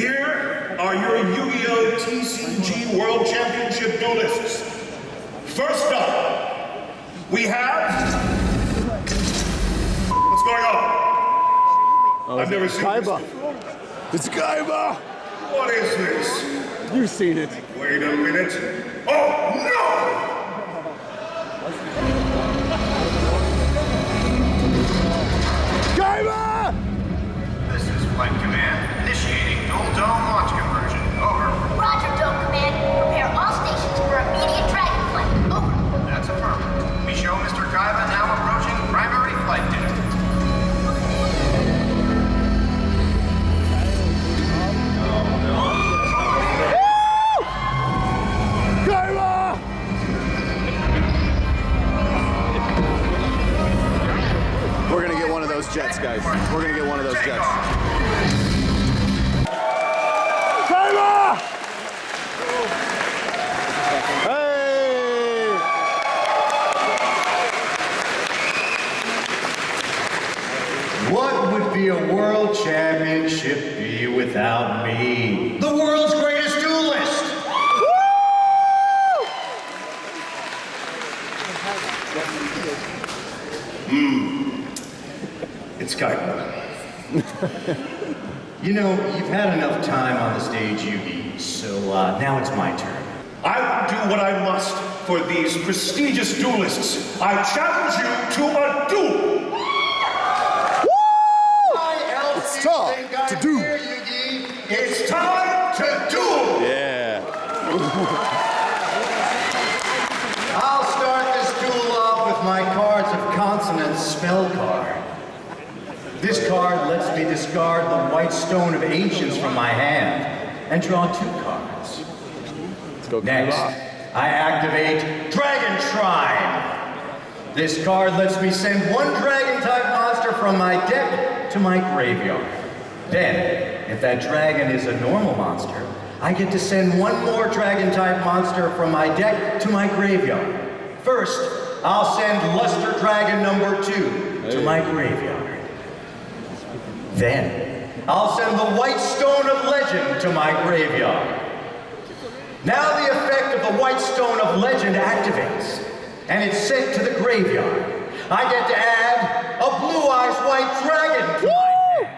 Here are your YuGiOh TCG World Championship duelists. First up, we have... What's going on? I've never seen Kaiba. This. It's Kaiba. What is this? You've seen it. Wait a minute. Oh, no! Kaiba! This is Flight Command, initiating Dual Dome launch conversion. Over. Roger, Dome Command. Prepare all stations for immediate dragon flight. Over. That's affirmed. We show Mr. Kaiba now approaching primary flight deck. Kaiba! We're gonna get one of those jets, guys. We're gonna get one of those jets. Kaiba! Hey! What would be a world championship be without me? The world's greatest duelist! It's Kaiba. You know, you've had enough time on the stage, Yugi, so now it's my turn. I will do what I must for these prestigious duelists. I challenge you to a duel. It's time to do. It's time to duel. Yeah. I'll start this duel off with my cards of consonants spell card. This card lets me discard the white stone of ancients from my hand and draw 2 cards. Let's go. Next, I activate Dragon Shrine. This card lets me send 1 dragon-type monster from my deck to my graveyard. Then, if that dragon is a normal monster, I get to send 1 more dragon-type monster from my deck to my graveyard. First, I'll send Luster Dragon number 2 to my graveyard. Then, I'll send the White Stone of Legend to my graveyard. Now the effect of the White Stone of Legend activates, and it's sent to the graveyard. I get to add a Blue Eyes White Dragon to my hand.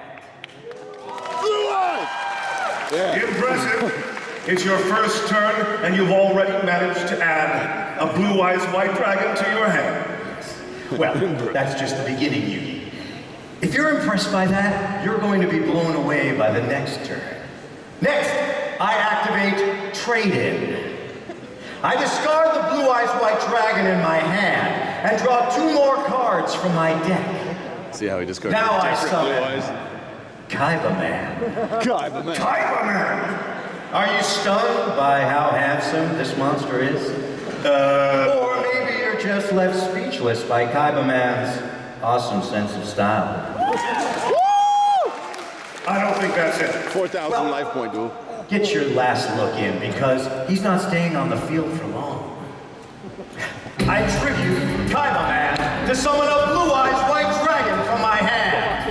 Blue eyes! Yeah. Impressive. It's your first turn, and you've already managed to add a Blue Eyes White Dragon to your hand. Well, that's just the beginning, Yugi. If you're impressed by that, you're going to be blown away by the next turn. Next, I activate Trade-In. I discard the Blue Eyes White Dragon in my hand and draw 2 more cards from my deck. See how he discards Now I different summon blue eyes? Kaiba Man. Kaiba, man. Kaiba Man. Are you stunned by how handsome this monster is? Or maybe you're just left speechless by Kaiba Man's awesome sense of style. I don't think that's it. 4,000 life point duel. Get your last look in, because he's not staying on the field for long. I tribute Kaiba Man to summon a Blue Eyes White Dragon from my hand.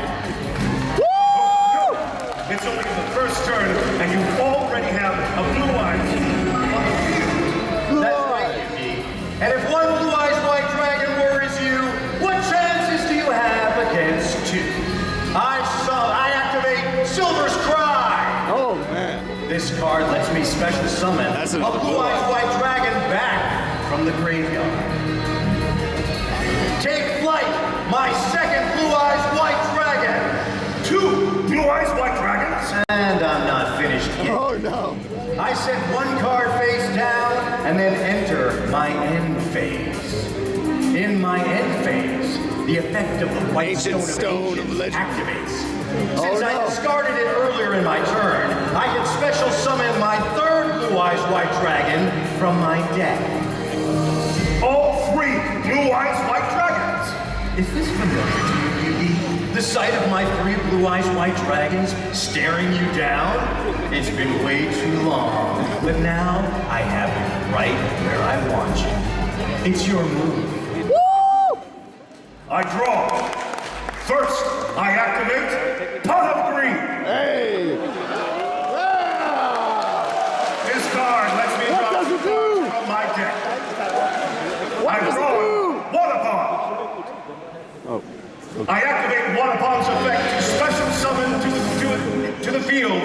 It's only the first turn, and you already have a Blue Eyes on the field. That's right, Yugi. And if 1 Blue Eyes White Dragon worries you, what chances do you have against 2? I activate Silver's Cry. Oh, man. This card lets me special summon That's a another Blue Eyes White Dragon back from the graveyard. Take flight, my second Blue Eyes White Dragon. 2 Blue Eyes White Dragons. And I'm not finished yet. Oh, no. I set 1 card face down and then enter my end phase. In my end phase, the effect of the White Ancient Stone of Legend activates. Oh, Since I no. discarded it earlier in my turn, I can special summon my 3rd Blue Eyes White Dragon from my deck. All 3 Blue Eyes White Dragons. Is this familiar to you, Yugi? The sight of my 3 Blue Eyes White Dragons staring you down? It's been way too long, but now I have you right where I want you. It's your move. I draw. First, I activate Pot of Green. Hey! I activate Wanapon's effect to special summon to the field,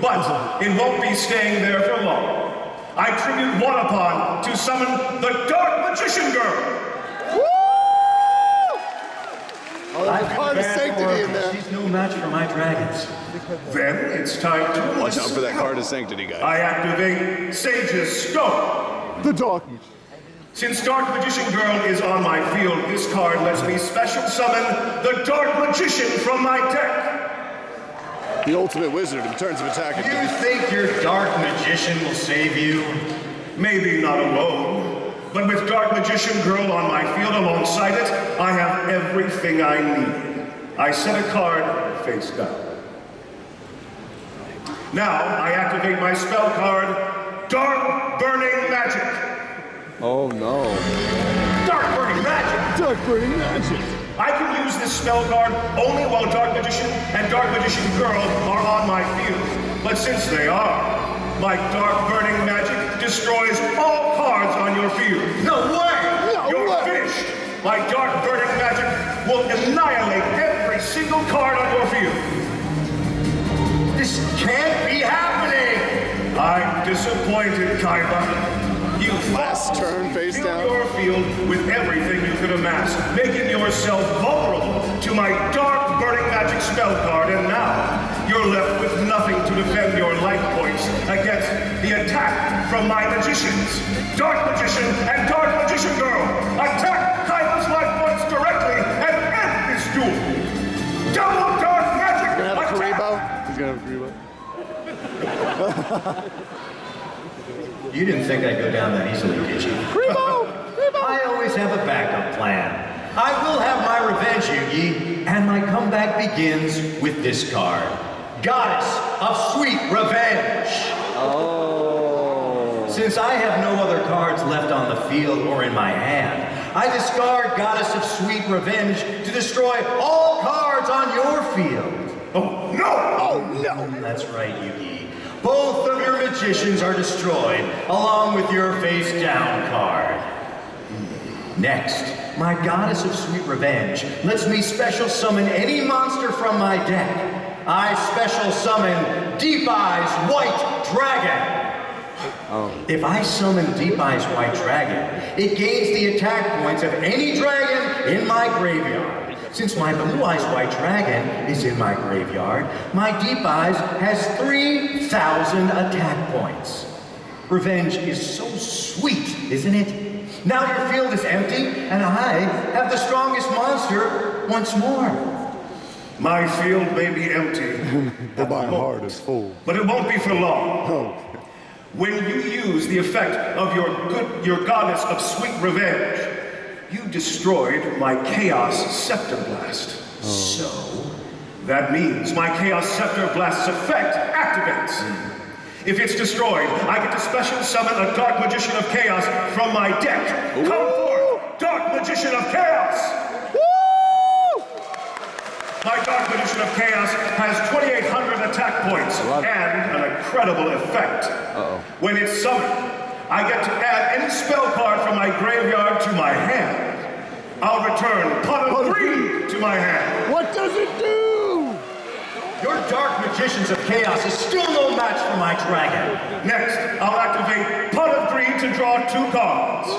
but it won't be staying there for long. I tribute Wanapon to summon the Dark Magician Girl. Oh, there's a card of sanctity in there. She's no match for my dragons. Then it's time to Watch out for that card of sanctity, guys. I activate Sage's Stone. The dark. Since Dark Magician Girl is on my field, this card lets me special summon the Dark Magician from my deck. The ultimate wizard in turns of attack. You think your Dark Magician will save you? Maybe not alone, but with Dark Magician Girl on my field alongside it, I have everything I need. I set a card face down. Now I activate my spell card, Dark Burning Magic. Oh no. Dark Burning Magic! Dark burning magic. I can use this spell card only while Dark Magician and Dark Magician Girl are on my field. But since they are, my Dark Burning Magic destroys all cards on your field. No way! You're finished! My Dark Burning Magic will annihilate every single card on your field. This can't be happening! I'm disappointed, Kaiba. You Last turn face filled down. your field with everything you could amass, making yourself vulnerable to my Dark Burning Magic spell card, and now you're left with nothing to defend your life points against the attack from my magicians. Dark Magician and Dark Magician Girl, attack Kaiba's life points directly and end this duel. Double Dark Magic He's gonna have a attack! Kaiba. He's gonna have a Kaiba. You didn't think I'd go down that easily, did you? I always have a backup plan. I will have my revenge, Yugi, and my comeback begins with this card. Goddess of Sweet Revenge. Oh. Since I have no other cards left on the field or in my hand, I discard Goddess of Sweet Revenge to destroy all cards on your field. Oh no! Oh no. That's right, Yugi. Both of your magicians are destroyed, along with your face-down card. Next, my Goddess of Sweet Revenge lets me special summon any monster from my deck. I special summon Deep Eyes White Dragon. If I summon Deep Eyes White Dragon, it gains the attack points of any dragon in my graveyard. Since my Blue Eyes White Dragon is in my graveyard, my Deep Eyes has 3,000 attack points. Revenge is so sweet, isn't it? Now your field is empty, and I have the strongest monster once more. My field may be empty, But my heart is full. but it won't be for long. Oh. When you use the effect of your Goddess of Sweet Revenge, you destroyed my Chaos Scepter Blast. So, that means my Chaos Scepter Blast's effect activates. If it's destroyed, I get to special summon a Dark Magician of Chaos from my deck. Come forth, Dark Magician of Chaos! Woo! My Dark Magician of Chaos has 2,800 attack points and an incredible effect. When it's summoned, I get to add any spell card from my graveyard to my hand. I'll return Pot of Greed to my hand. What does it do? Your Dark Magicians of Chaos is still no match for my dragon. Next, I'll activate Pot of Greed to draw 2 cards.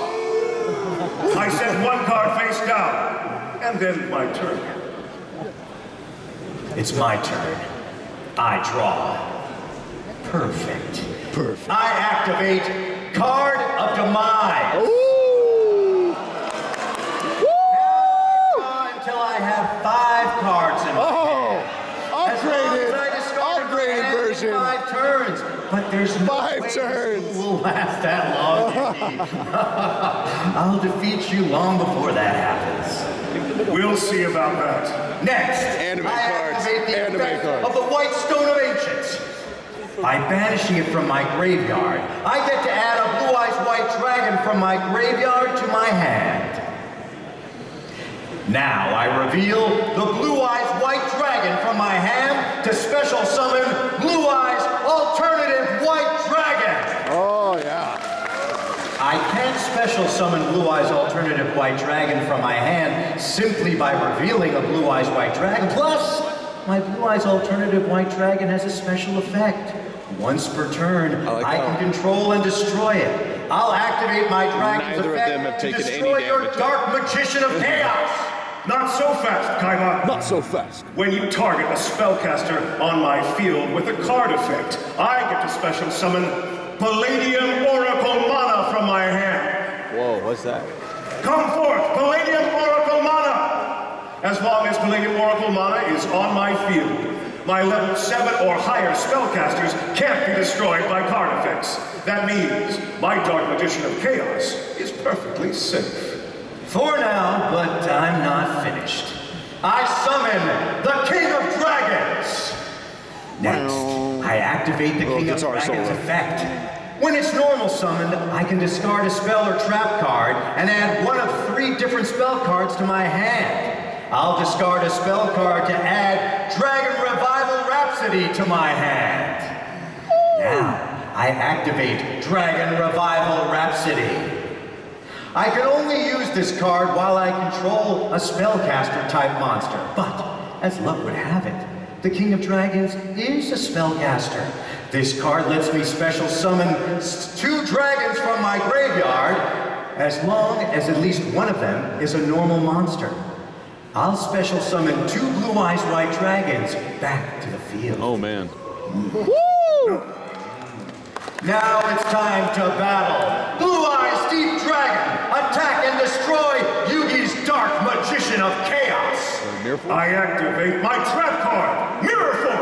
I set 1 card face down, and then my turn. It's my turn. I draw. Perfect. Perfect. I activate Card of Demise. Ooh! Woo! Until I have 5 cards in my Oh! As long as I discard Upgraded my hand in version. 5 turns. But there's no 5 way turns. this will last that long, Yugi. I'll defeat you long before that happens. We'll see about that. Next, Anime I cards. activate the Anime effect cards. of the White Stone of Ancients. By banishing it from my graveyard, I get to add a Blue Eyes White Dragon from my graveyard to my hand. Now I reveal the Blue Eyes White Dragon from my hand to special summon Blue Eyes Alternative White Dragon. Oh, yeah. I can't can't special summon Blue Eyes Alternative White Dragon from my hand simply by revealing a Blue Eyes White Dragon. Plus, my Blue Eyes Alternative White Dragon has a special effect. Once per turn, I can control and destroy it. I'll activate my dragon's Neither of them have effect to taken any destroy your damage. Dark Magician of Chaos. Not so fast, Kaiba. Not so fast. When you target a spellcaster on my field with a card effect, I get to special summon Palladium Oracle Mana from my hand. Whoa, what's that? Come forth, Palladium Oracle Mana! As long as Palladium Oracle Mana is on my field, my level 7 or higher spellcasters can't be destroyed by card effects. That means my Dark Magician of Chaos is perfectly safe. For now, but I'm not finished. I summon the King of Dragons! Next, I activate the King of guitar Dragons solo. effect. When it's normal summoned, I can discard a spell or trap card and add one of 3 different spell cards to my hand. I'll discard a spell card to add Dragon Revival Rhapsody to my hand. Now, I activate Dragon Revival Rhapsody. I can only use this card while I control a spellcaster type monster, but as luck would have it, the King of Dragons is a spellcaster. This card lets me special summon 2 dragons from my graveyard, as long as at least one of them is a normal monster. I'll special summon 2 Blue Eyes White Dragons back to the field. Oh, man. Now it's time to battle. Blue Eyes Deep Dragon, attack and destroy Yugi's Dark Magician of Chaos. I activate my trap card, Mirror Force!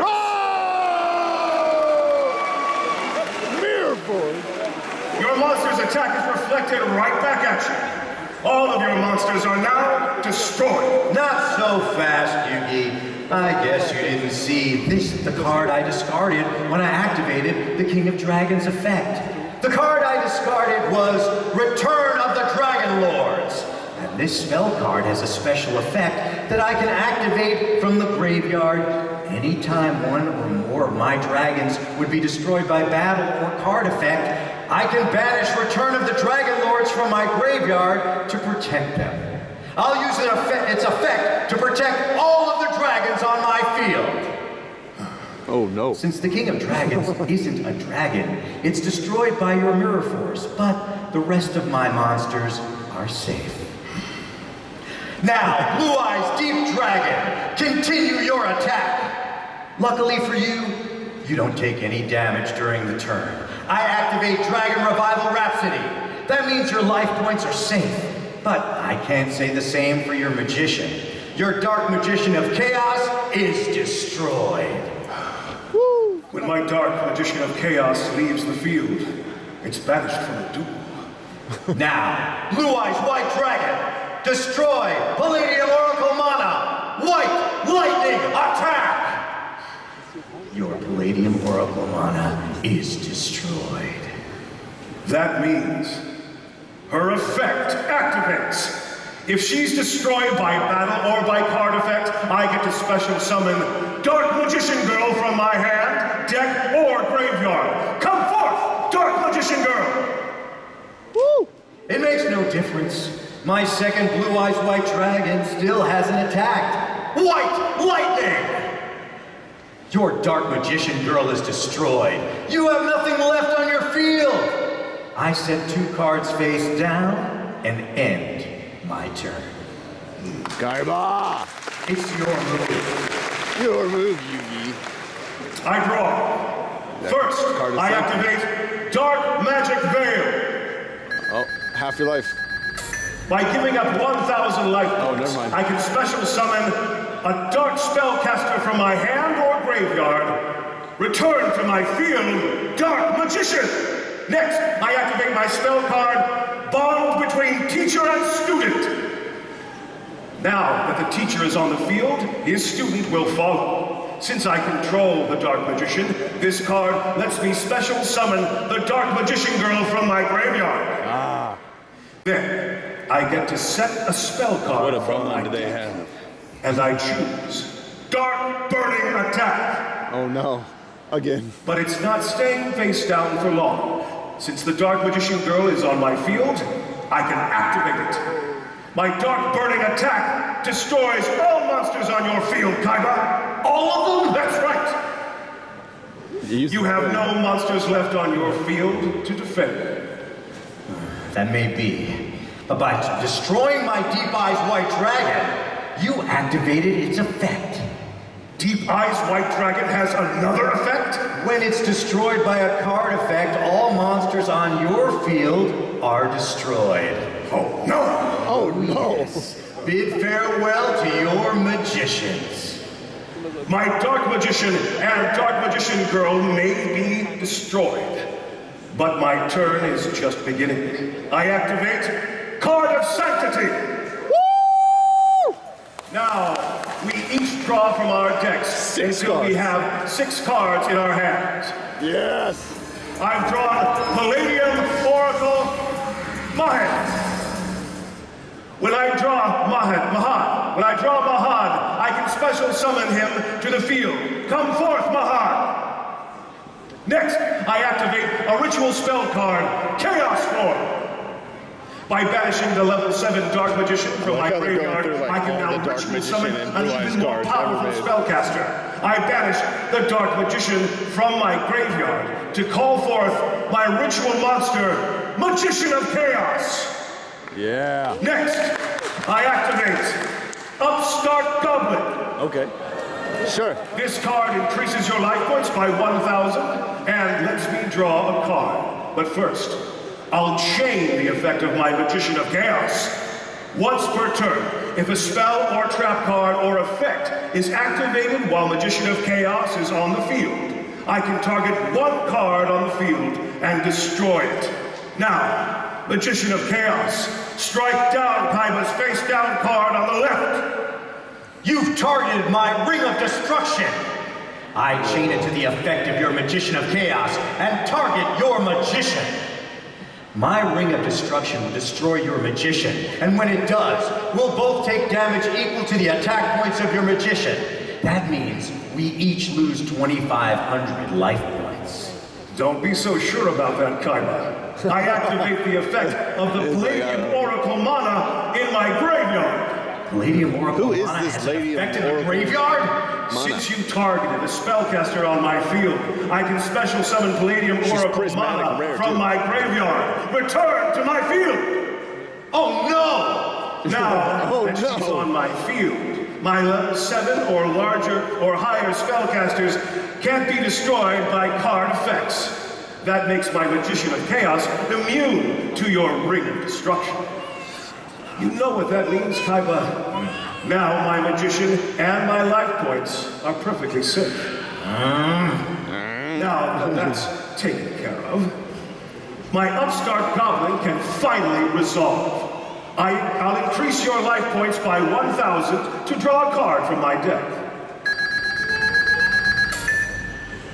Mirror Force! Your monster's attack is reflected right back at you. All of your monsters are now destroyed. Not so fast, Yugi. I guess you didn't see the card I discarded when I activated the King of Dragons effect. The card I discarded was Return of the Dragon Lords. And this spell card has a special effect that I can activate from the graveyard anytime one or more of my dragons would be destroyed by battle or card effect. I can banish Return of the Dragon Lords from my graveyard to protect them. I'll use its effect to protect all of the dragons on my field. Oh, no. Since the King of Dragons isn't a dragon, it's destroyed by your Mirror Force, but the rest of my monsters are safe. Now, Blue Eyes Deep Dragon, continue your attack. Luckily for you, you don't take any damage during the turn. I activate Dragon Revival Rhapsody. That means your life points are safe. But I can't say the same for your magician. Your Dark Magician of Chaos is destroyed. When my Dark Magician of Chaos leaves the field, it's banished from the duel. Now, Blue Eyes White Dragon, destroy Palladium Oracle Mana, White Lightning Attack! Your Palladium Oracle Mana is destroyed. That means her effect activates. If she's destroyed by battle or by card effect, I get to special summon Dark Magician Girl from my hand, deck, or graveyard. Come forth, Dark Magician Girl! Woo! It makes no difference. My second Blue Eyes White Dragon still hasn't attacked. White Lightning! Your Dark Magician Girl is destroyed. You have nothing left on your field. I set 2 cards face down and end my turn. Kaiba! It's your move. Your move, Yugi. I draw. First, card is I second. activate Dark Magic Veil. Oh, half your life. By giving up 1,000 life Oh, points, never mind. I can special summon a dark spellcaster from my hand or graveyard. Return to my field, Dark Magician. Next, I activate my spell card, Bond Between Teacher and Student. Now that the teacher is on the field, his student will follow. Since I control the Dark Magician, this card lets me special summon the Dark Magician Girl from my graveyard. Then, I get to set a spell card What a from my bond do they deck. have? And I choose Dark Burning Attack. Oh, no. Again. But it's not staying face down for long. Since the Dark Magician Girl is on my field, I can activate it. My Dark Burning attack destroys all monsters on your field, Kaiba. All of them? That's right. You have no monsters left on your field to defend. That may be. But by destroying my Deep Eyes White Dragon, you activated its effect. Deep Eyes White Dragon has another effect? When it's destroyed by a card effect, all monsters on your field are destroyed. Oh no! Oh no! Bid farewell to your magicians. My Dark Magician and Dark Magician Girl may be destroyed, but my turn is just beginning. I activate Card of Sanctity! Woo! Now, we each draw from our decks until we have 6 cards in our hands. Yes! I've drawn Palladium Oracle Mahad. When I draw Mahad, I can special summon him to the field. Come forth, Mahad! Next, I activate a ritual spell card, Chaos Form. By banishing the level 7 Dark Magician from my graveyard, I can now ritual summon an even more powerful spellcaster. I banish the Dark Magician from my graveyard to call forth my ritual monster, Magician of Chaos. Yeah. Next, I activate Upstart Goblin. Okay. Sure. This card increases your life points by 1,000 and lets me draw a card. But first, I'll chain the effect of my Magician of Chaos. Once per turn, if a spell or trap card or effect is activated while Magician of Chaos is on the field, I can target one card on the field and destroy it. Now, Magician of Chaos, strike down Kaiba's face-down card on the left. You've targeted my Ring of Destruction. I chain it to the effect of your Magician of Chaos and target your Magician. My Ring of Destruction will destroy your Magician, and when it does, we'll both take damage equal to the attack points of your Magician. That means we each lose 2,500 life points. Don't be so sure about that, Kaiba. I activate the effect of the Palladium Oracle Mana in my graveyard. Palladium Oracle Who is Mana this has Lady an effect in of the Oracle graveyard? Mana? Since you targeted a spellcaster on my field, I can special summon Palladium Oracle prismatic Mana rare, from too. my graveyard. Return to my field! Oh no! Now Oh, that she's no. on my field, my level 7 or larger or higher spellcasters can't be destroyed by card effects. That makes my Magician of Chaos immune to your Ring of Destruction. You know what that means, Kaiba. Now my Magician and my life points are perfectly safe. Now that that's taken care of, my Upstart Goblin can finally resolve. I'll increase your life points by 1,000 to draw a card from my deck.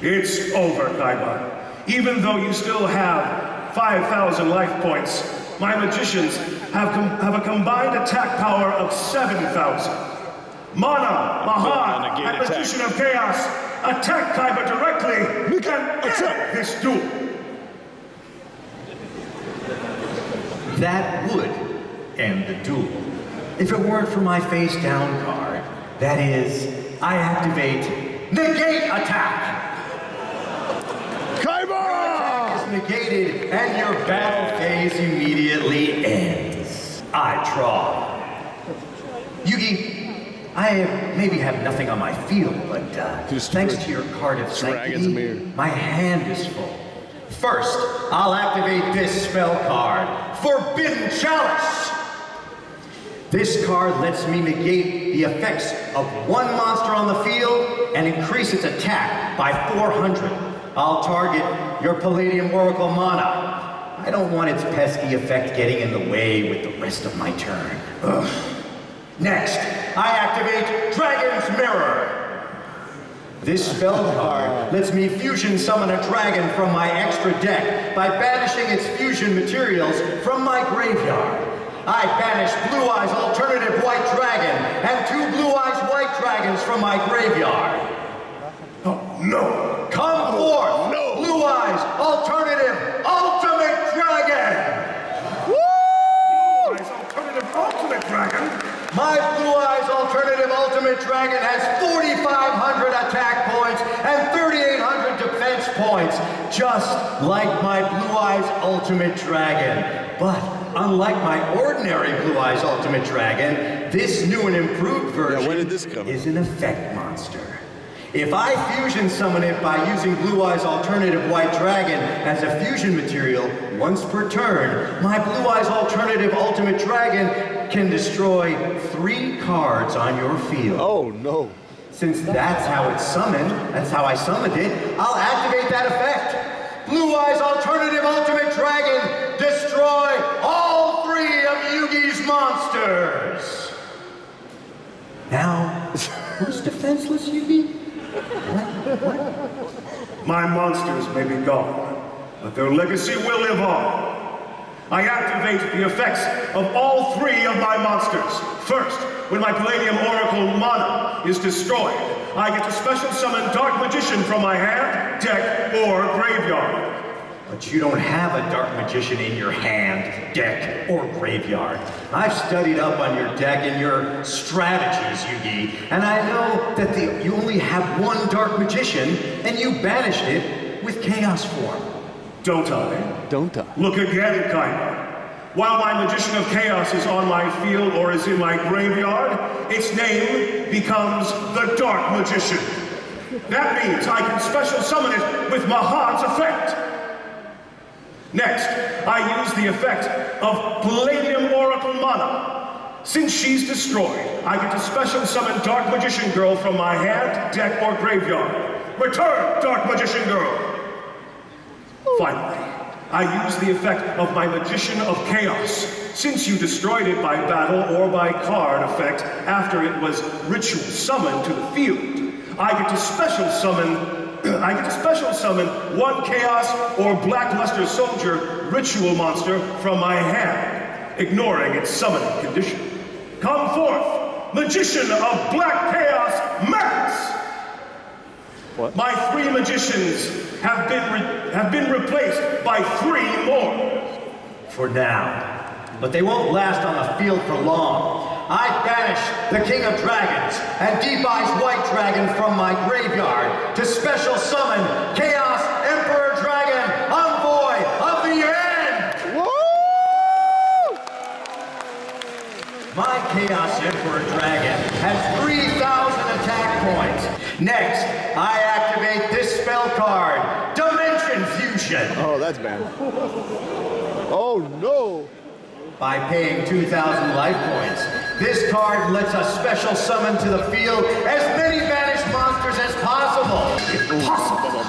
It's over, Kaiba. Even though you still have 5,000 life points, my magicians have a combined attack power of 7,000. Mana, Mahad, and attack. Magician of Chaos, attack Kaiba directly and end this duel. That would end the duel. If it weren't for my face-down card, that is, I activate Negate Attack. Kaiba! Is negated and your battle phase immediately ends. I draw. Yugi, I maybe have nothing on my field, but thanks to your card of Dragon's Mirror. sanctity, my hand is full. First, I'll activate this spell card, Forbidden Chalice. This card lets me negate the effects of one monster on the field and increase its attack by 400. I'll target your Palladium Oracle Mana. I don't want its pesky effect getting in the way with the rest of my turn. Next, I activate Dragon's Mirror. This spell card lets me fusion summon a dragon from my extra deck by banishing its fusion materials from my graveyard. I banish Blue Eyes Alternative White Dragon and 2 Blue Eyes White Dragons from my graveyard. Oh, no! Come forth, no. Blue Eyes Alternative Ultimate! My Blue Eyes Alternative Ultimate Dragon has 4,500 attack points and 3,800 defense points, just like my Blue Eyes Ultimate Dragon. But unlike my ordinary Blue Eyes Ultimate Dragon, this new and improved version when did this come? is an effect monster. If I fusion summon it by using Blue Eyes Alternative White Dragon as a fusion material once per turn, my Blue Eyes Alternative Ultimate Dragon can destroy 3 cards on your field. Oh, no. Since that's how it's summoned, that's how I summoned it, I'll activate that effect. Blue Eyes Alternative Ultimate Dragon, destroy all 3 of Yugi's monsters. Now, who's defenseless, Yugi? My monsters may be gone, but their legacy will live on. I activate the effects of all 3 of my monsters. First, when my Palladium Oracle mana is destroyed, I get to special summon Dark Magician from my hand, deck, or graveyard. But you don't have a Dark Magician in your hand, deck, or graveyard. I've studied up on your deck and your strategies, Yugi, and I know that you only have 1 Dark Magician, and you banished it with Chaos form. Don't I? Don't I? Look again, Kaiba. While my Magician of Chaos is on my field or is in my graveyard, its name becomes the Dark Magician. That means I can special summon it with Mahat's effect. Next, I use the effect of Palladium Oracle Mana. Since she's destroyed, I get to special summon Dark Magician Girl from my hand, deck, or graveyard. Return, Dark Magician Girl! Finally, I use the effect of my Magician of Chaos. Since you destroyed it by battle or by card effect after it was ritual summoned to the field, I get to special summon 1 Chaos or Blackluster Soldier ritual monster from my hand, ignoring its summoning condition. Come forth, Magician of Black Chaos Max! What? My 3 magicians have been replaced by 3 more. For now. But they won't last on the field for long. I banish the King of Dragons and Deep Eyes White Dragon from my graveyard to special summon Chaos Emperor Dragon, Envoy of the End! Woo! My Chaos Emperor Dragon has 3,000 attack points. Next, I activate this spell card, Dimension Fusion. Oh, that's bad. Oh, no. By paying 2,000 life points, this card lets us special summon to the field as many banished monsters as possible. Impossible!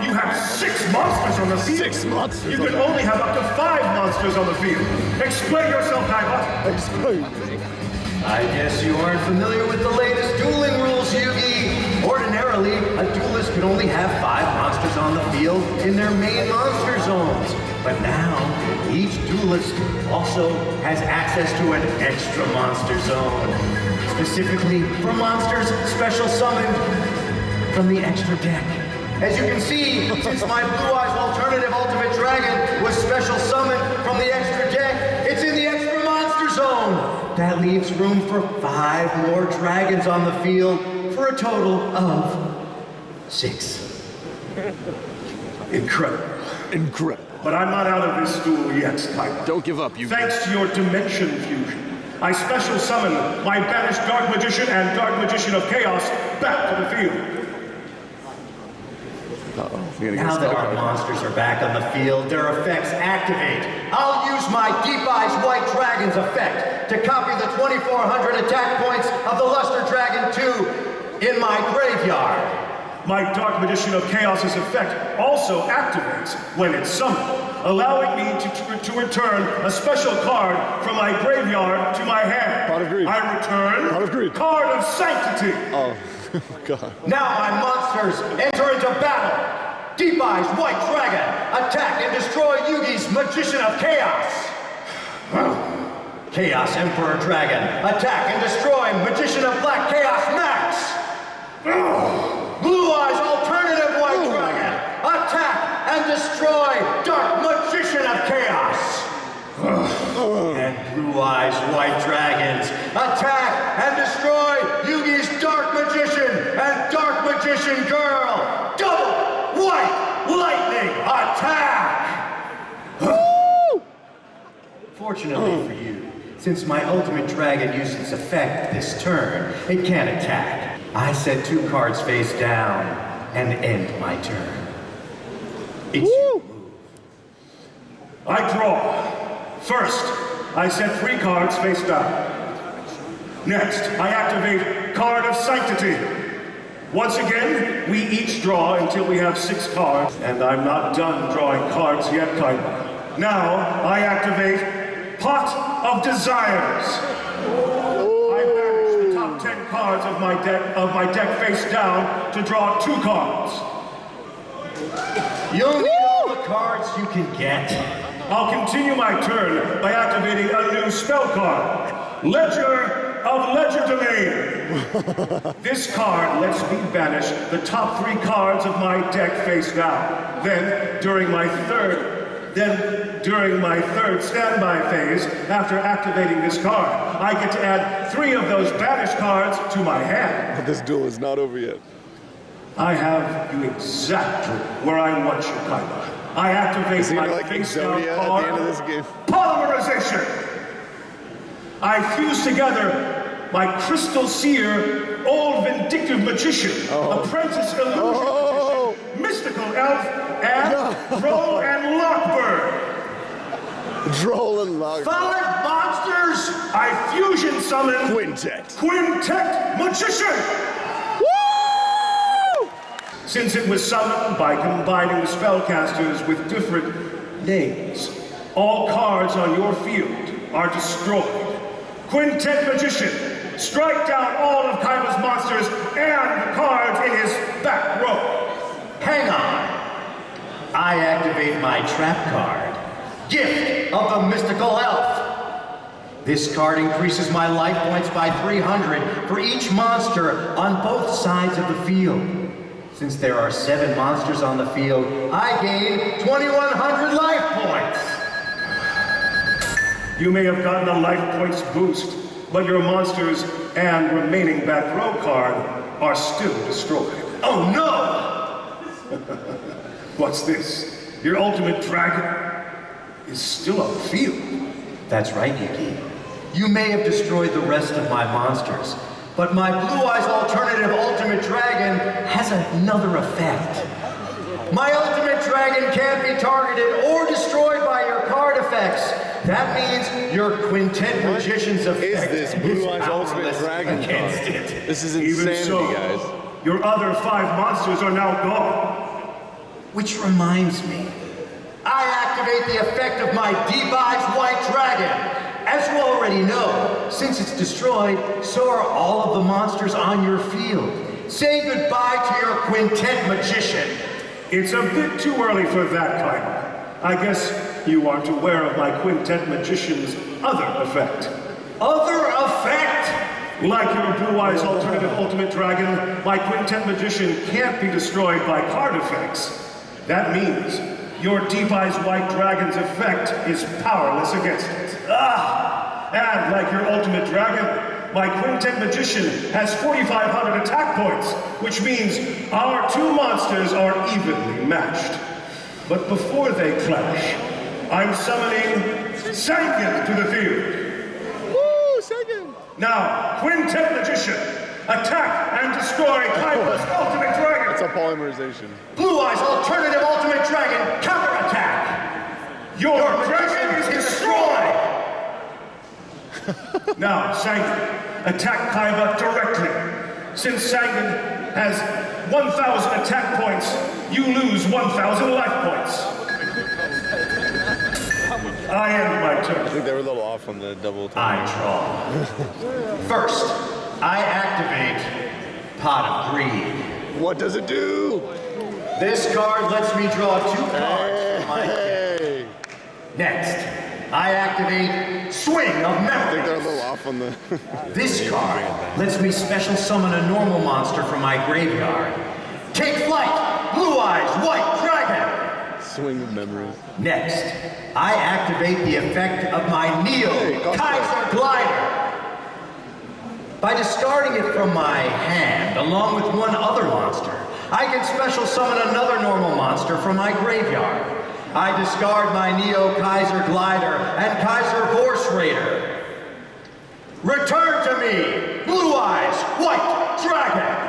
You have 6 monsters on the field. 6 monsters? You can only have up to 5 monsters on the field. Explain yourself, Kaiba. Explain. I guess you aren't familiar with the latest dueling rules, Yugi. Ordinarily, a duelist could only have 5 monsters on the field in their main monster zones. But now, each duelist also has access to an extra monster zone, specifically for monsters special summoned from the extra deck. As you can see, since my Blue Eyes Alternative Ultimate Dragon was special summoned from the extra deck, it's in the extra monster zone. That leaves room for 5 more dragons on the field for a total of 6. Incredible. Incredible. But I'm not out of this duel yet, Kaiba. Don't give up, you. Thanks to your Dimension Fusion, I special summon my banished Dark Magician and Dark Magician of Chaos back to the field. Now that our monsters are back on the field, their effects activate. I'll use my Deep Eyes White Dragon's effect to copy the 2,400 attack points of the Luster Dragon 2 in my graveyard. My Dark Magician of Chaos's effect also activates when it's summoned, allowing me to return a special card from my graveyard to my hand. Card of Greed. I return Card of Greed. Card of Sanctity. Oh, God. Now my monsters enter into battle. Deep Eyes White Dragon, attack and destroy Yugi's Magician of Chaos. Chaos Emperor Dragon, attack and destroy Magician of Black Chaos Max. Blue Eyes Alternative White Dragon, attack and destroy Dark Magician of Chaos. And Blue Eyes White Dragons, attack and destroy Yugi's Dark Magician and Dark Magician Girl. Double White Lightning Attack! Fortunately for you, since my ultimate dragon used its effect this turn, it can't attack. I set 2 cards face down and end my turn. It's your move. I draw. First, I set 3 cards face down. Next, I activate Card of Sanctity. Once again, we each draw until we have 6 cards, and I'm not done drawing cards yet, Kaiba. Now, I activate Pot of Desires. I banish the top 10 cards of my deck face down to draw 2 cards. You'll need all the cards you can get. I'll continue my turn by activating a new spell card, Ledger of Legerdemain. This card lets me banish the top 3 cards of my deck face down. Then, during my third standby phase, after activating this card, I get to add 3 of those banished cards to my hand. But this duel is not over yet. I have you exactly where I want you, Kaiba. I activate my like face down Exodia card, at the end of this game. Polymerization. I fuse together my Crystal Seer, Old Vindictive Magician, Apprentice Illusion Magician, Mystical Elf, and Droll and Lockbird. Droll and Lockbird. 5 monsters! I fusion summon Quintet. Quintet Magician! Since it was summoned by combining the spellcasters with different names, all cards on your field are destroyed. Quintet Magician, strike down all of Kaiba's monsters and the cards in his back row. Hang on. I activate my trap card, Gift of the Mystical Elf. This card increases my life points by 300 for each monster on both sides of the field. Since there are 7 monsters on the field, I gain 2,100 life points. You may have gotten a life points boost, but your monsters and remaining back row card are still destroyed. Oh no! What's this? Your ultimate dragon is still on the field. That's right, Yugi. You may have destroyed the rest of my monsters, but my Blue Eyes alternative Ultimate Dragon has another effect. My Ultimate Dragon can't be targeted or destroyed by your card effects. That means your Quintet Magician's effect is this Blue Eyes Ultimate powerless Dragon against card? it. This is Even insanity, so, guys. your other 5 monsters are now gone. Which reminds me, I activate the effect of my Deep Eyes White Dragon. As you already know, since it's destroyed, so are all of the monsters on your field. Say goodbye to your Quintet Magician. It's a bit too early for that, Kaiba. I guess you aren't aware of my Quintet Magician's other effect. Other effect? Like your Blue Eyes alternative Ultimate Dragon, my Quintet Magician can't be destroyed by card effects. That means your Deep Eyes White Dragon's effect is powerless against it. And like your Ultimate Dragon, my Quintet Magician has 4,500 attack points, which means our 2 monsters are evenly matched. But before they clash, I'm summoning Sangan to the field. Woo, second. Now, Quintet Magician, attack and destroy Kaiba's Ultimate Dragon. It's a polymerization. Blue Eyes alternative Ultimate Dragon counterattack. Your dragon is destroyed. Now, Sangan, attack Kaiba directly. Since Sangan has 1,000 attack points, you lose 1,000 life points. I end my I turn. think they were a little off on the double I time. draw. First, I activate Pot of Greed. What does it do? This card lets me draw 2 cards from my deck. Hey. Next, I activate Swing of I think they're a Memories. little off on the... This card lets me special summon a normal monster from my graveyard. Take flight, Blue Eyes White Dragon. Swing of memories. Next, I activate the effect of my Neo Hey, cosplay. Kaiser Glider. By discarding it from my hand, along with one other monster, I can special summon another normal monster from my graveyard. I discard my Neo Kaiser Glider and Kaiser Horse Raider. Return to me, Blue Eyes White Dragon!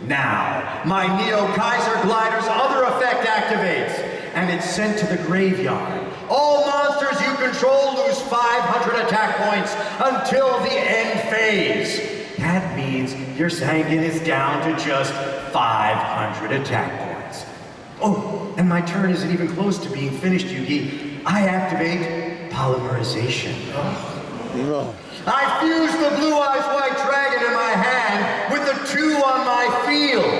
Now, my Neo Kaiser Glider's other effect activates, and it's sent to the graveyard. All monsters you control lose 500 attack points until the end phase. That means your Sangan is down to just 500 attack points. Oh, and my turn isn't even close to being finished, Yugi. I activate polymerization. I fuse the Blue Eyes White Dragon in my hand with the 2 on my field.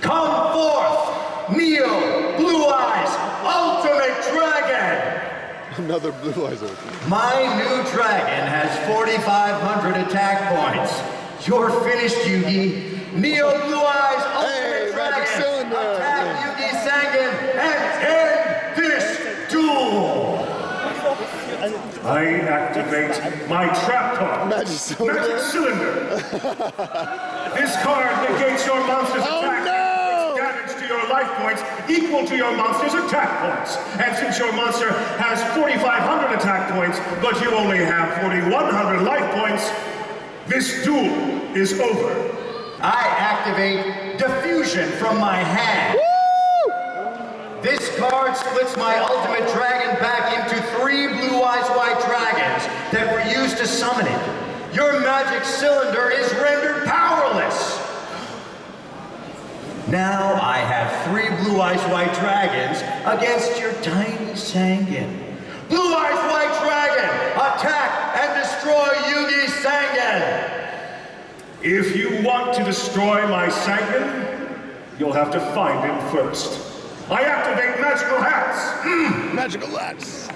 Come forth, Neo Blue Eyes Ultimate Dragon! Another Blue Eyes Ultimate. My new dragon has 4,500 attack points. You're finished, Yugi. Neo Blue Eyes Ultimate Dragon! Magic Cylinder! Attack Yugi Sangan and end this duel! I activate my trap card. Magic Cylinder. Magic Cylinder. This card negates your monster's attack. Damage to your life points equal to your monster's attack points. And since your monster has 4,500 attack points, but you only have 4,100 life points, this duel is over. I activate Diffusion from my hand. This card splits my ultimate dragon back into 3 Blue Eyes White Dragons that were used to summon it. Your magic cylinder is rendered powerless. Now I have 3 Blue Eyes White Dragons against your tiny Sangan. Blue Eyes White Dragon, attack and destroy Yugi Sangan! If you want to destroy my Sangan, you'll have to find him first. I activate magical hats. Magical hats.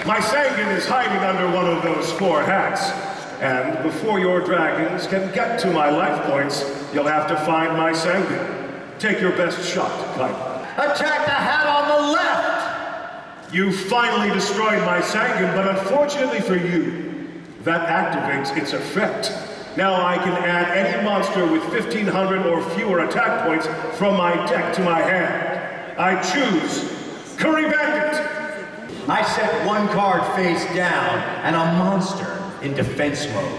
My Sangan is hiding under one of those 4 hats. And before your dragons can get to my life points, you'll have to find my Sangan. Take your best shot, Kaiba. Attack the hat on the left! You finally destroyed my Sangan, but unfortunately for you, that activates its effect. Now I can add any monster with 1,500 or fewer attack points from my deck to my hand. I choose Curry Bandit. I set 1 card face down and a monster in defense mode.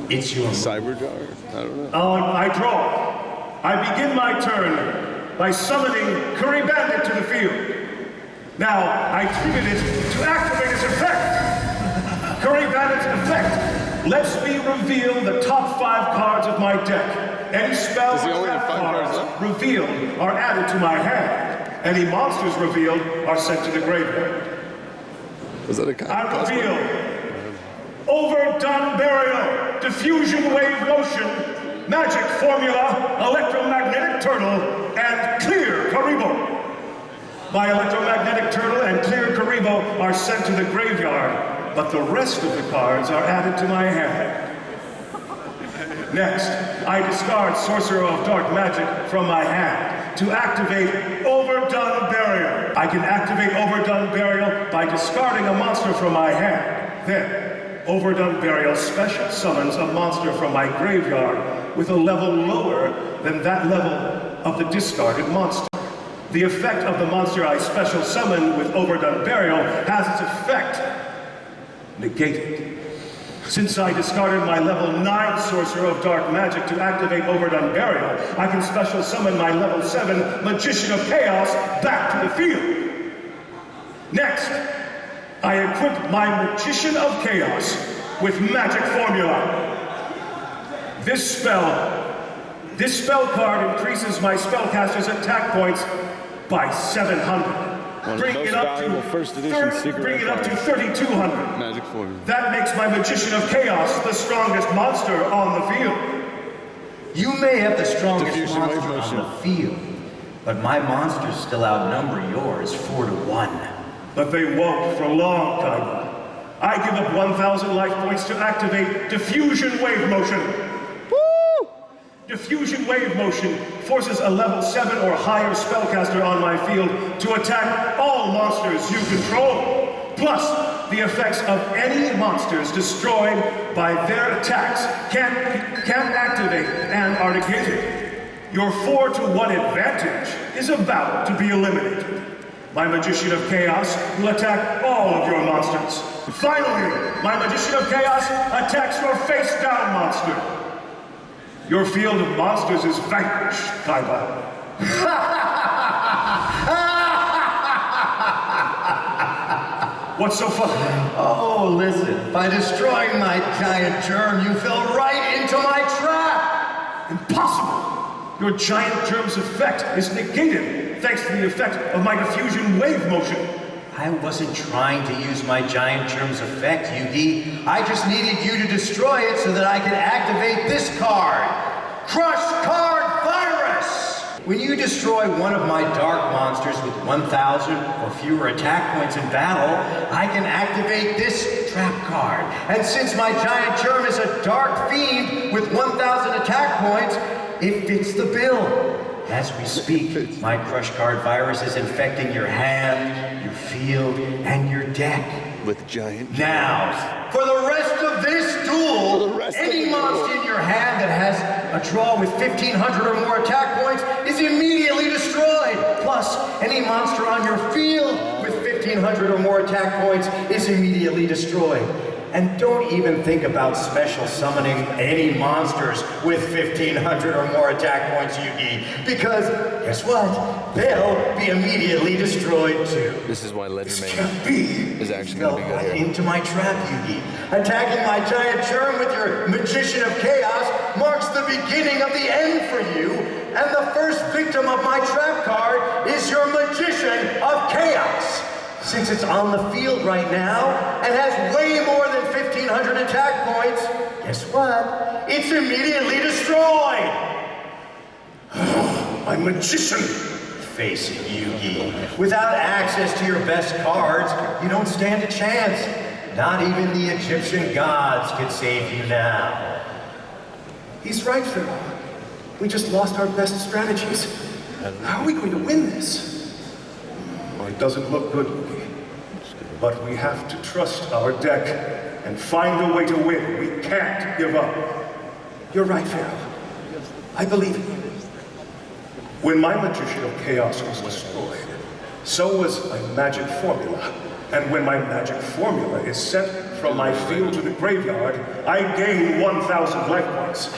It's your Cyber Jar? I don't know. I draw. I begin my turn by summoning Curry Bandit to the field. Now, I triggered it to activate its effect. Curry Bandit's effect lets me reveal the top 5 cards of my deck. Any spells Does he or only have trap 5 cards cards left? revealed are added to my hand. Any monsters revealed are sent to the graveyard. Was that a I reveal Overdone Burial, Diffusion Wave Motion, Magic Formula, Electromagnetic Turtle, and Clear Karibo. My Electromagnetic Turtle and Clear Karibo are sent to the graveyard, but the rest of the cards are added to my hand. Next, I discard Sorcerer of Dark Magic from my hand to activate Overdone Burial. I can activate Overdone Burial by discarding a monster from my hand. Then, Overdone Burial special summons a monster from my graveyard with a level lower than that level of the discarded monster. The effect of the monster I special summon with Overdone Burial has its effect negated. Since I discarded my level 9 Sorcerer of Dark Magic to activate Overdone Burial, I can special summon my level 7 Magician of Chaos back to the field. Next, I equip my Magician of Chaos with Magic Formula. This spell card increases my spellcaster's attack points by 700. Bring it up to 3,200. Magic Formula. That makes my Magician of Chaos the strongest monster on the field. You may have the strongest Diffusion monster wave motion. on the field, but my monsters still outnumber yours 4 to 1. But they won't for long, Kaiba. I give up 1,000 life points to activate Diffusion Wave Motion. Woo! Diffusion Wave Motion forces a level 7 or higher spellcaster on my field to attack all monsters you control. Plus, the effects of any monsters destroyed by their attacks can't activate and are negated. Your 4-to-1 advantage is about to be eliminated. My Magician of Chaos will attack all of your monsters. Finally, my Magician of Chaos attacks your face-down monster. Your field of monsters is vanquished, Kaiba. What's so funny? Oh, listen. By destroying my giant germ, you fell right into my trap! Impossible! Your giant germ's effect is negated thanks to the effect of my diffusion wave motion. I wasn't trying to use my giant germ's effect, Yugi. I just needed you to destroy it so that I could activate this card. Crush Card Virus! When you destroy one of my dark monsters with 1,000 or fewer attack points in battle, I can activate this trap card. And since my giant germ is a dark fiend with 1,000 attack points, it fits the bill. As we speak, my Crush Card Virus is infecting your hand, your field, and your deck. With giant. Now, for the rest of this duel, any monster in your hand that has a draw with 1,500 or more attack points is immediately destroyed. Plus, any monster on your field with 1,500 or more attack points is immediately destroyed. And don't even think about special summoning any monsters with 1,500 or more attack points, Yugi, because guess what? They'll be immediately destroyed too. This is why Ledger Can't be. is actually going to be good Right here. into my trap, Yugi. Attacking my giant germ with your Magician of Chaos marks the beginning of the end for you, and the first victim of my trap card is your Magician of Chaos. Since it's on the field right now and has way more than 1,500 attack points, guess what? It's immediately destroyed! My Magician! Face it, Yugi. Without access to your best cards, you don't stand a chance. Not even the Egyptian gods could save you now. He's right, Phil. We just lost our best strategies. How are we going to win this? Well, it doesn't look good, Yugi. But we have to trust our deck and find a way to win. We can't give up. You're right, Phil. I believe in you. When my Magician of Chaos was destroyed, so was my magic formula. And when my magic formula is sent from my field to the graveyard, I gain 1,000 life points.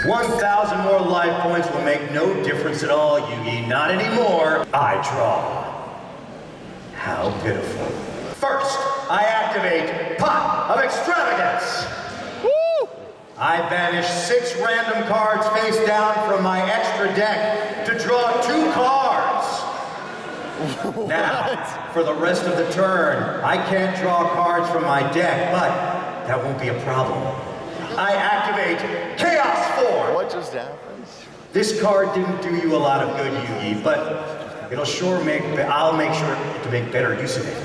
1,000 more life points will make no difference at all, Yugi. Not anymore. I draw. How pitiful. First, I activate Pot of Extravagance. Woo! I banish 6 random cards face down from my extra deck to draw 2 cards. Now, for the rest of the turn, I can't draw cards from my deck, but that won't be a problem. I activate Chaos Form. What just happened? This card didn't do you a lot of good, Yugi, but I'll make sure to make better use of it.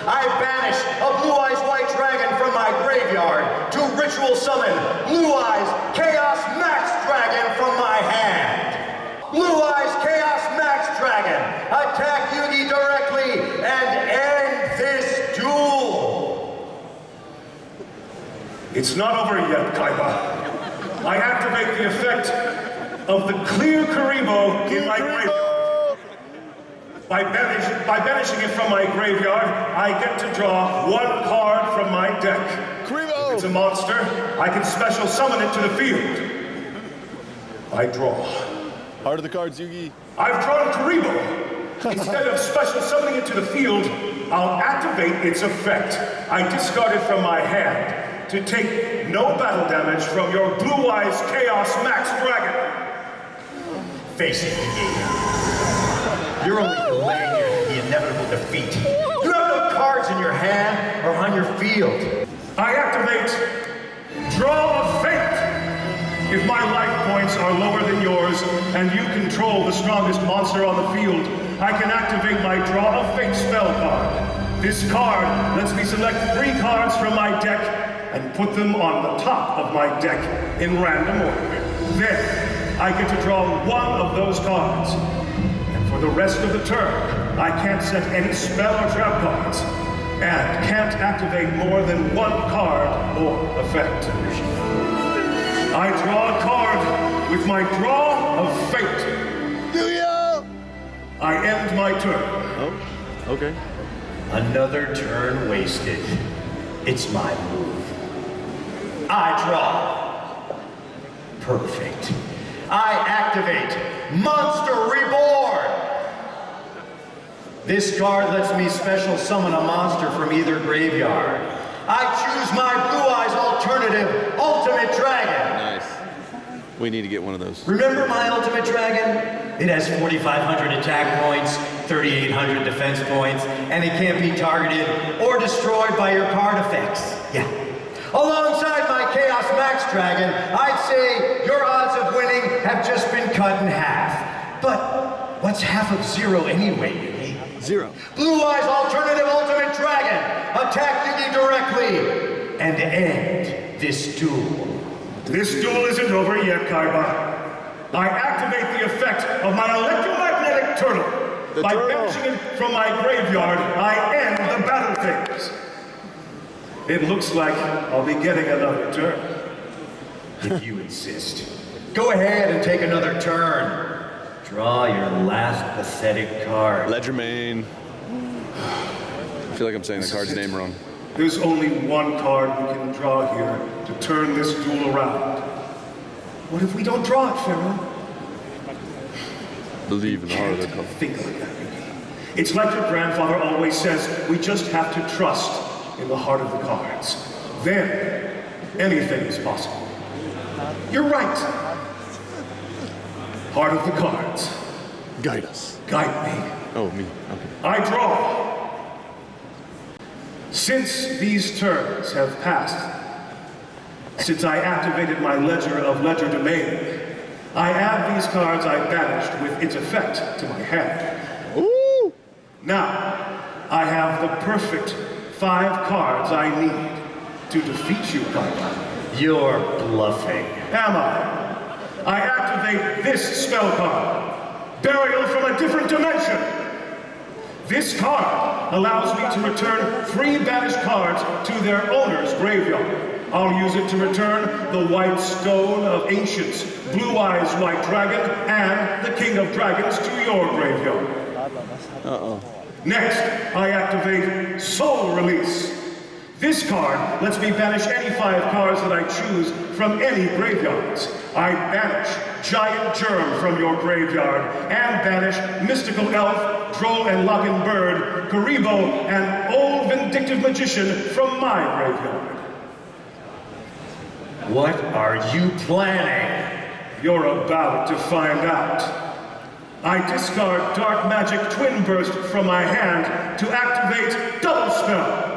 I banish a Blue Eyes White Dragon from my graveyard to ritual summon Blue Eyes Chaos Max Dragon from my hand. Blue Eyes Chaos Max Dragon, attack Yugi directly and end this duel. It's not over yet, Kaiba. I activate the effect of the clear Karibo in my graveyard. By banishing it from my graveyard, I get to draw 1 card from my deck. If it's a monster, I can special summon it to the field. I draw. Heart of the cards, Yugi. I've drawn Karibo. Instead of special summoning it to the field, I'll activate its effect. I discard it from my hand to take no battle damage from your Blue Eyes Chaos Max Dragon. Face it, Yugi. You're only delaying the inevitable defeat. You have no cards in your hand or on your field. I activate Draw of Fate. If my life points are lower than yours and you control the strongest monster on the field, I can activate my Draw of Fate spell card. This card lets me select 3 cards from my deck and put them on the top of my deck in random order. Then, I get to draw 1 of those cards. And for the rest of the turn, I can't set any spell or trap cards. and can't activate more than one card or effect. I draw a card with my draw of fate. YuGiOh! I end my turn. Oh, okay. Another turn wasted. It's my move. I draw. Perfect. I activate Monster Reborn. This card lets me special summon a monster from either graveyard. I choose my Blue Eyes alternative, Ultimate Dragon. Nice. We need to get one of those. Remember my Ultimate Dragon? It has 4,500 attack points, 3,800 defense points, and it can't be targeted or destroyed by your card effects. Yeah. Alongside my Chaos Max Dragon, I'd say your odds of winning have just been cut in half. But what's half of zero anyway, Yugi? 0. Blue Eyes Alternative Ultimate Dragon, attack Yugi directly and end this duel. This duel isn't over yet, Kaiba. I activate the effect of my electromagnetic turtle. By banishing it from my graveyard, I end the battle phase. It looks like I'll be getting another turn. If you insist. Go ahead and take another turn. Draw your last pathetic card. Ledger main. I feel like I'm saying the card's name wrong. There's only one card we can draw here to turn this duel around. What if we don't draw it, Pharaoh? Believe in the heart of the Can't card. think like that, Yugi. It's like your grandfather always says, we just have to trust in the heart of the cards. Then, anything is possible. You're right. Heart of the cards. Guide us. Guide me. Oh, me. Okay. I draw. Since these turns have passed, since I activated my Ledger of Ledger Domain, I add these cards I banished with its effect to my hand. Ooh! Now, I have the perfect 5 cards I need to defeat you, Kaiba. You're bluffing. Am I? I activate this spell card, Burial from a Different Dimension. This card allows me to return 3 banished cards to their owner's graveyard. I'll use it to return the White Stone of Ancients, Blue Eyes White Dragon, and the King of Dragons to your graveyard. Uh-oh. Next, I activate Soul Release. This card lets me banish any 5 cards that I choose from any graveyards. I banish Giant Germ from your graveyard and banish Mystical Elf, Droll and Lockin' Bird, Karibo, and Old Vindictive Magician from my graveyard. What are you planning? You're about to find out. I discard Dark Magic Twin Burst from my hand to activate Double Spell.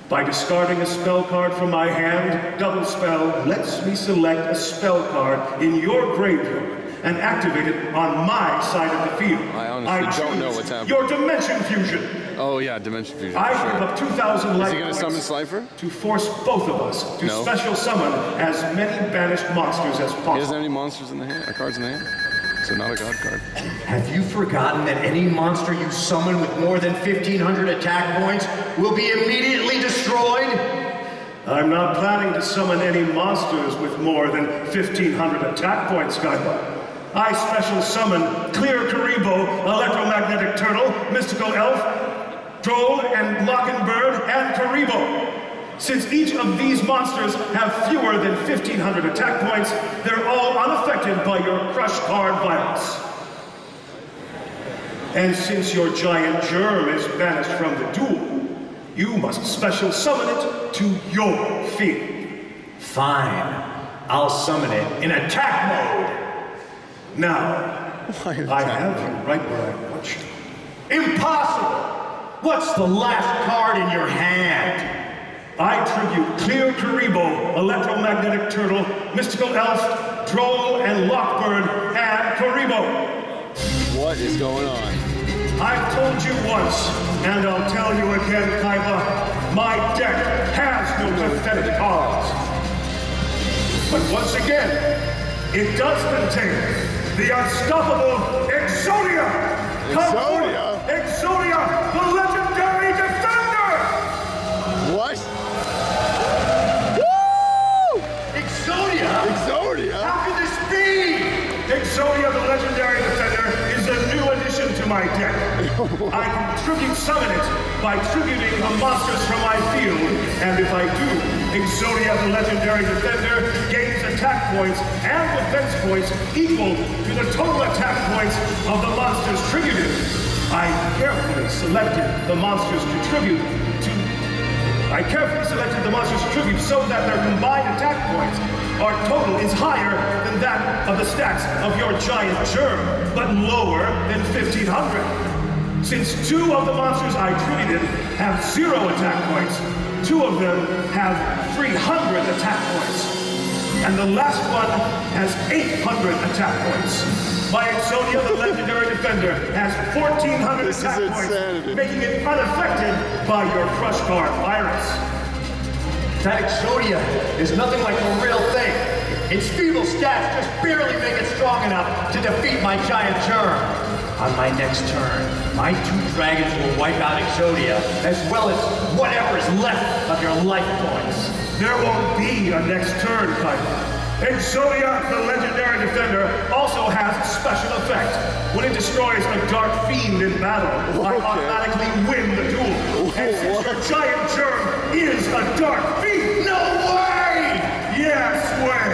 By discarding a spell card from my hand, Double Spell lets me select a spell card in your graveyard and activate it on my side of the field. I honestly don't know choose what's happening. Your Dimension Fusion. Oh, yeah, Dimension Fusion. I for give sure. up 2,000 life Is he going to summon points Slifer? to force both of us to No. special summon as many banished monsters as He doesn't possible. have any monsters in the hand, cards in the hand. So not a god card. Have you forgotten that any monster you summon with more than 1,500 attack points will be immediately destroyed? I'm not planning to summon any monsters with more than 1,500 attack points, Kaiba. I special summon Clear Karibo, Electromagnetic Turtle, Mystical Elf, Droll and Lockin' Bird, and Karibo. Since each of these monsters have fewer than 1,500 attack points, they're all unaffected by your Crush card virus. And since your Giant Germ is banished from the duel, you must special summon it to your field. Fine. I'll summon it in attack mode. Now, I have you right where I want you. Impossible! What's the last card in your hand? I tribute Clear Karibo, Electromagnetic Turtle, Mystical Elf, Droll and Lockbird, and Karibo. What is going on? I've told you once, and I'll tell you again, Kaiba, my deck has no pathetic cards. But once again, it does contain the unstoppable Exodia! Come forth, Exodia? Exodia, the legendary defender! Exodia, the legendary defender, is a new addition to my deck. I can tribute summon it by tributing the monsters from my field, and if I do, Exodia, the legendary defender, gains attack points and defense points equal to the total attack points of the monsters tributed. I carefully selected the monsters to tribute so that their combined attack points our total is higher than that of the stats of your giant germ, but lower than 1,500. Since 2 of the monsters I tributed have 0 attack points, 2 of them have 300 attack points, and the last one has 800 attack points. My Exodia, the legendary defender, has 1,400 attack points, making it unaffected by your Crush Guard virus. That Exodia is nothing like the real thing. Its feeble stats just barely make it strong enough to defeat my giant germ. On my next turn, my 2 dragons will wipe out Exodia, as well as whatever is left of your life points. There won't be a next turn, Kaiba. Exodia, the legendary defender, also has a special effect. When it destroys a dark fiend in battle, I automatically win the duel. And since your giant germ is a dark fiend... No way! Yes, way!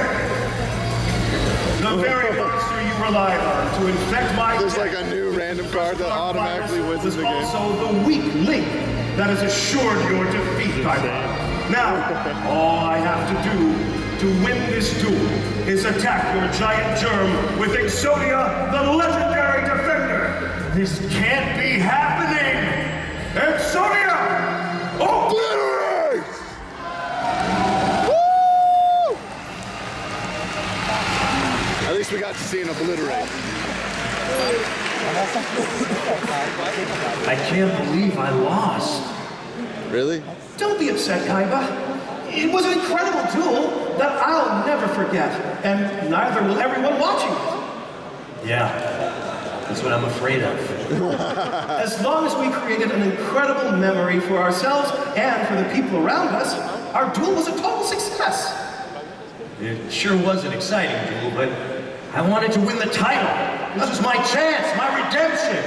The very monster you relied on to infect my There's like a new random card that automatically wins was the game. also the weak link that has assured your defeat, Kaiba. Now, all I have to do to win this duel is attack your giant germ with Exodia, the legendary defender. This can't be happening! Exodia! Obliterate! Woo! At least we got to see an obliterate. I can't believe I lost. Really? Don't be upset, Kaiba. It was an incredible duel that I'll never forget, and neither will everyone watching it. Yeah, that's what I'm afraid of. As long as we created an incredible memory for ourselves and for the people around us, our duel was a total success. It sure was an exciting duel, but I wanted to win the title. This was my chance, my redemption.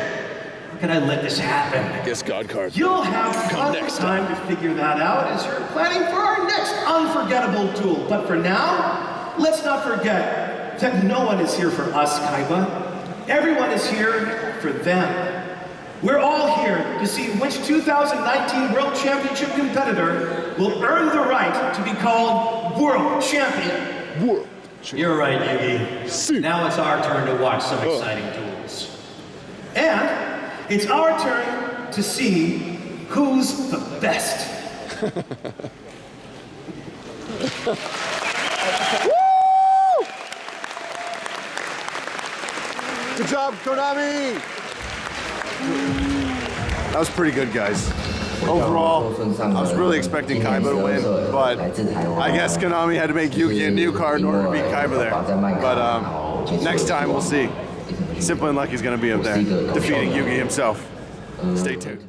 How could I let this happen? I guess God card. You'll have plenty of next time to figure that out as you're planning for our next unforgettable duel. But for now, let's not forget that no one is here for us, Kaiba. Everyone is here for them. We're all here to see which 2019 World Championship competitor will earn the right to be called World Champion. World. You're right, Yugi. Now it's our turn to watch some exciting duels. And it's our turn to see who's the best. Woo! Good job, Konami! That was pretty good, guys. Overall, I was really expecting Kaiba to win, but I guess Konami had to make Yugi a new card in order to beat Kaiba there. But next time, we'll see. SimplyUnlucky is going to be up there, defeating Yugi himself. Stay tuned.